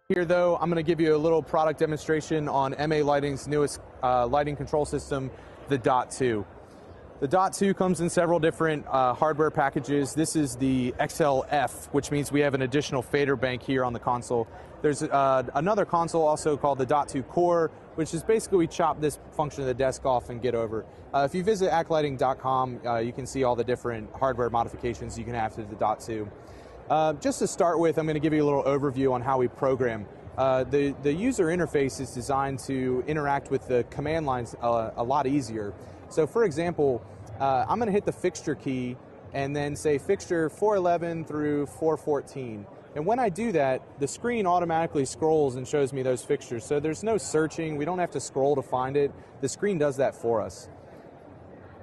Here though, I'm going to give you a little product demonstration on MA Lighting's newest lighting control system, the dot2. The dot2 comes in several different hardware packages. This is the XLF, which means we have an additional fader bank here on the console. There's another console also called the dot2 Core, which is basically we chop this function of the desk off and get over. If you visit actlighting.com, you can see all the different hardware modifications you can have to the dot2. Just to start with, I'm going to give you a little overview on how we program. The user interface is designed to interact with the command lines a lot easier. So for example, I'm going to hit the fixture key and then say fixture 411 through 414. And when I do that, the screen automatically scrolls and shows me those fixtures. So there's no searching. We don't have to scroll to find it. The screen does that for us.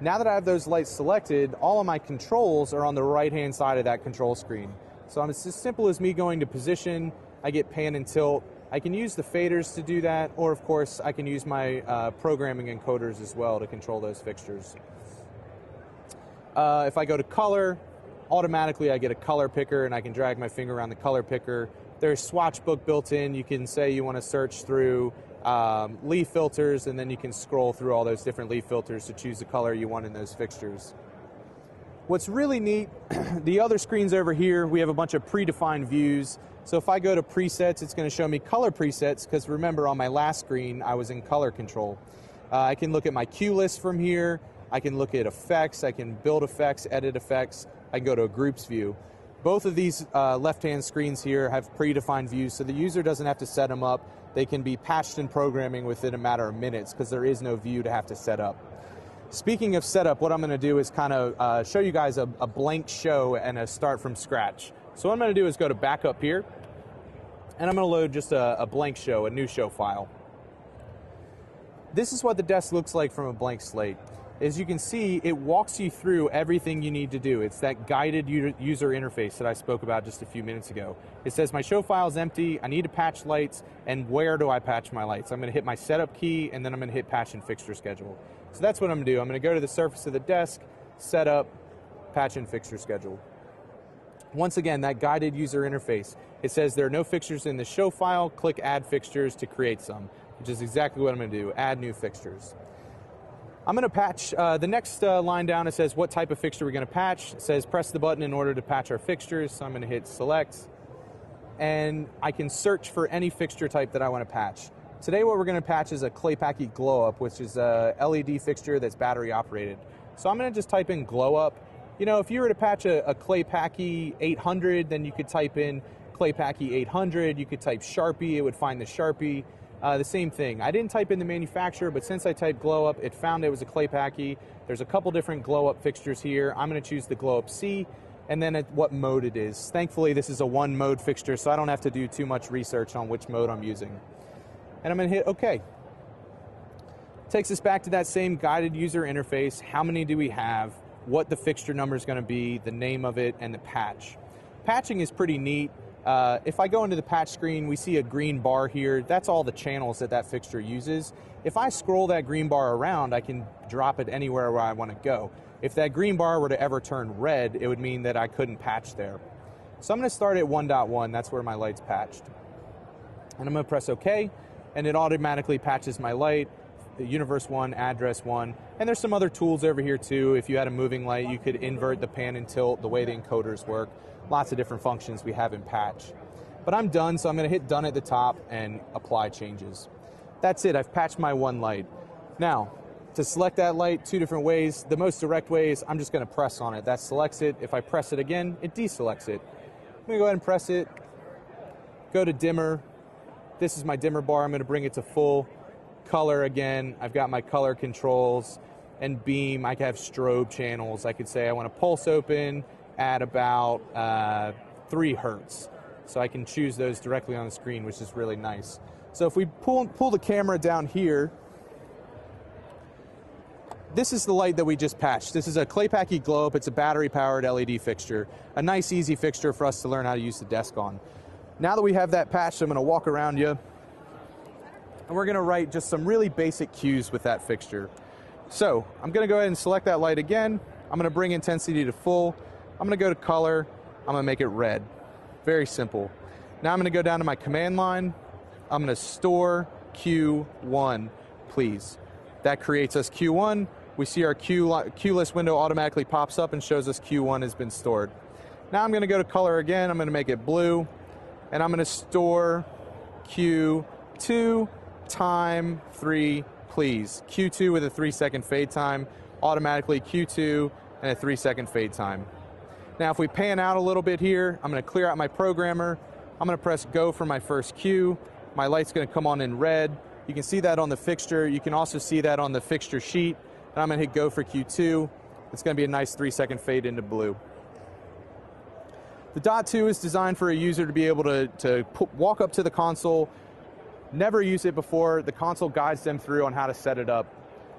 Now that I have those lights selected, all of my controls are on the right-hand side of that control screen. So it's as simple as me going to position, I get pan and tilt. I can use the faders to do that, or of course I can use my programming encoders as well to control those fixtures. If I go to color, automatically I get a color picker and I can drag my finger around the color picker. There's swatch book built in. You can say you want to search through leaf filters, and then you can scroll through all those different leaf filters to choose the color you want in those fixtures. What's really neat, the other screens over here, we have a bunch of predefined views. So if I go to presets, it's going to show me color presets, because remember on my last screen I was in color control. I can look at my cue list from here. I can look at effects. I can build effects, edit effects. I can go to a groups view. Both of these left-hand screens here have predefined views, so the user doesn't have to set them up. They can be patched in programming within a matter of minutes because there is no view to have to set up. Speaking of setup, what I'm going to do is kind of show you guys a blank show and a start from scratch. So what I'm going to do is go to backup here, and I'm going to load just a blank show, a new show file. This is what the desk looks like from a blank slate. As you can see, it walks you through everything you need to do. It's that guided user interface that I spoke about just a few minutes ago. It says my show file is empty, I need to patch lights, and where do I patch my lights? I'm going to hit my setup key, and then I'm going to hit patch and fixture schedule. So that's what I'm going to do. I'm going to go to the surface of the desk, setup, patch and fixture schedule. Once again, that guided user interface. It says there are no fixtures in the show file, click add fixtures to create some, which is exactly what I'm going to do, add new fixtures. I'm going to patch, the next line down, it says what type of fixture we're going to patch. It says press the button in order to patch our fixtures, so I'm going to hit select, and I can search for any fixture type that I want to patch. Today what we're going to patch is a Claypaky glow up, which is a LED fixture that's battery operated. So I'm going to just type in glow up. You know, if you were to patch a Claypaky 800, then you could type in Claypaky 800, you could type Sharpie, it would find the Sharpie. The same thing. I didn't type in the manufacturer, but since I typed glow up, it found it was a Claypaky. There's a couple different glow up fixtures here. I'm going to choose the glow up C, and then at what mode it is. Thankfully, this is a one mode fixture, so I don't have to do too much research on which mode I'm using. And I'm going to hit OK. Takes us back to that same guided user interface. How many do we have? What the fixture number is going to be, the name of it, and the patch. Patching is pretty neat. If I go into the patch screen, we see a green bar here. That's all the channels that fixture uses. If I scroll that green bar around, I can drop it anywhere where I want to go. If that green bar were to ever turn red, it would mean that I couldn't patch there. So I'm going to start at 1.1. That's where my light's patched. And I'm going to press OK, and it automatically patches my light, the universe 1, address 1. And there's some other tools over here too. If you had a moving light, you could invert the pan and tilt the way the encoders work. Lots of different functions we have in patch. But I'm done, so I'm going to hit done at the top and apply changes. That's it. I've patched my one light. Now, to select that light, two different ways. The most direct way is I'm just going to press on it. That selects it. If I press it again, it deselects it. I'm going to go ahead and press it. Go to dimmer. This is my dimmer bar. I'm going to bring it to full. Color again. I've got my color controls. And beam, I can have strobe channels. I could say I want to pulse open at about 3 hertz. So I can choose those directly on the screen, which is really nice. So if we pull the camera down here, this is the light that we just patched. This is a Claypaky glow up. It's a battery-powered LED fixture. A nice, easy fixture for us to learn how to use the desk on. Now that we have that patched, I'm going to walk around you, and we're going to write just some really basic cues with that fixture. So I'm going to go ahead and select that light again. I'm going to bring intensity to full. I'm going to go to color. I'm going to make it red. Very simple. Now I'm going to go down to my command line. I'm going to store Q1, please. That creates us Q1. We see our Q list window automatically pops up and shows us Q1 has been stored. Now I'm going to go to color again. I'm going to make it blue, and I'm going to store Q2 time 3, please. Q2 with a 3-second fade time, automatically Q2 and a 3-second fade time. Now if we pan out a little bit here, I'm going to clear out my programmer. I'm going to press go for my first Q. My light's going to come on in red. You can see that on the fixture. You can also see that on the fixture sheet. And I'm going to hit go for Q2. It's going to be a nice 3-second fade into blue. The dot2 is designed for a user to be able to walk up to the console, never use it before. The console guides them through on how to set it up.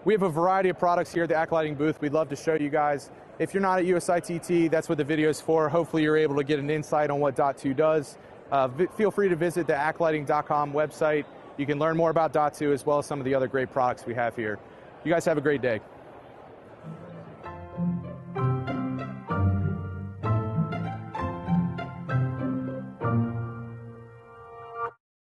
We have a variety of products here at the ACT Lighting booth. We'd love to show you guys. If you're not at USITT, that's what the video is for. Hopefully you're able to get an insight on what dot2 does. Feel free to visit the actlighting.com website. You can learn more about dot2 as well as some of the other great products we have here. You guys have a great day.